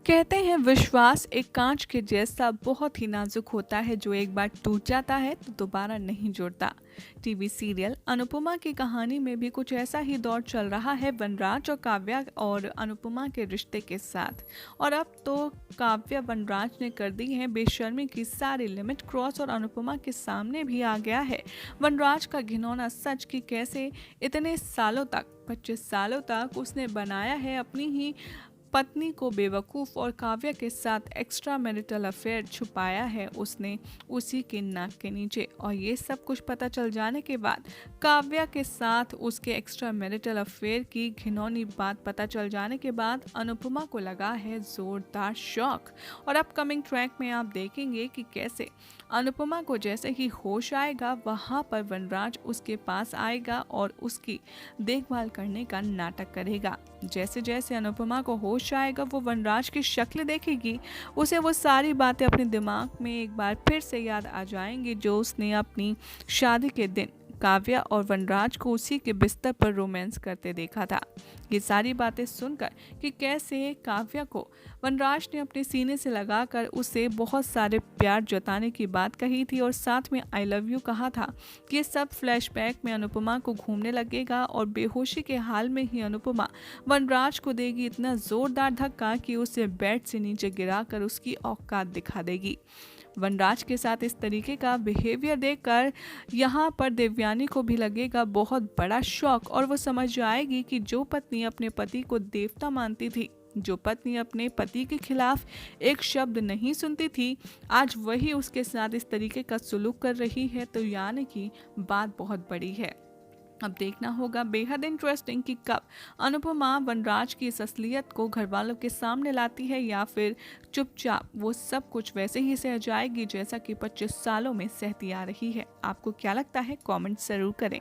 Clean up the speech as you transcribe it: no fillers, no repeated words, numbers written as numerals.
कहते हैं विश्वास एक कांच के जैसा बहुत ही नाजुक होता है, जो एक बार टूट जाता है तो दोबारा नहीं जुड़ता। टीवी सीरियल अनुपमा की कहानी में भी कुछ ऐसा ही दौर चल रहा है वनराज और काव्या और अनुपमा के रिश्ते के साथ। और अब तो काव्या वनराज ने कर दी है बेशर्मी की सारी लिमिट क्रॉस और अनुपमा के सामने भी आ गया है वनराज का घिनौना सच कि कैसे इतने सालों तक 25 सालों तक उसने बनाया है अपनी ही पत्नी को बेवकूफ़ और काव्या के साथ एक्स्ट्रा मैरिटल अफेयर छुपाया है उसने उसी के नाक के नीचे। और ये सब कुछ पता चल जाने के बाद काव्या के साथ उसके एक्स्ट्रा मैरिटल अफेयर की घिनौनी बात पता चल जाने के बाद अनुपमा को लगा है ज़ोरदार शॉक। और अपकमिंग ट्रैक में आप देखेंगे कि कैसे अनुपमा को जैसे ही होश आएगा वहाँ पर वनराज उसके पास आएगा और उसकी देखभाल करने का नाटक करेगा। जैसे जैसे अनुपमा को होश आएगा वो वनराज की शक्ल देखेगी, उसे वो सारी बातें अपने दिमाग में एक बार फिर से याद आ जाएंगी जो उसने अपनी शादी के दिन काव्या और वनराज को उसी के बिस्तर पर रोमांस करते देखा था। ये सारी बातें सुनकर कि कैसे काव्या को वनराज ने अपने सीने से लगाकर उसे बहुत सारे प्यार जताने की बात कही थी और साथ में आई लव यू कहा था, ये सब फ्लैशबैक में अनुपमा को घूमने लगेगा और बेहोशी के हाल में ही अनुपमा वनराज को देगी इतना जोरदार धक्का कि उसे बेड से नीचे गिराकर उसकी औकात दिखा देगी। वनराज के साथ इस तरीके का बिहेवियर देखकर यहाँ पर देवयानी को भी लगेगा बहुत बड़ा शॉक और वो समझ जाएगी कि जो पत्नी अपने पति को देवता मानती थी, जो पत्नी अपने पति के खिलाफ एक शब्द नहीं सुनती थी, आज वही उसके साथ इस तरीके का सुलूक कर रही है, तो यानी कि बात बहुत बड़ी है। अब देखना होगा बेहद इंटरेस्टिंग कि कब अनुपमा वनराज की इस असलियत को घर वालों के सामने लाती है या फिर चुपचाप वो सब कुछ वैसे ही सह जाएगी जैसा कि 25 सालों में सहती आ रही है। आपको क्या लगता है, कमेंट जरूर करें।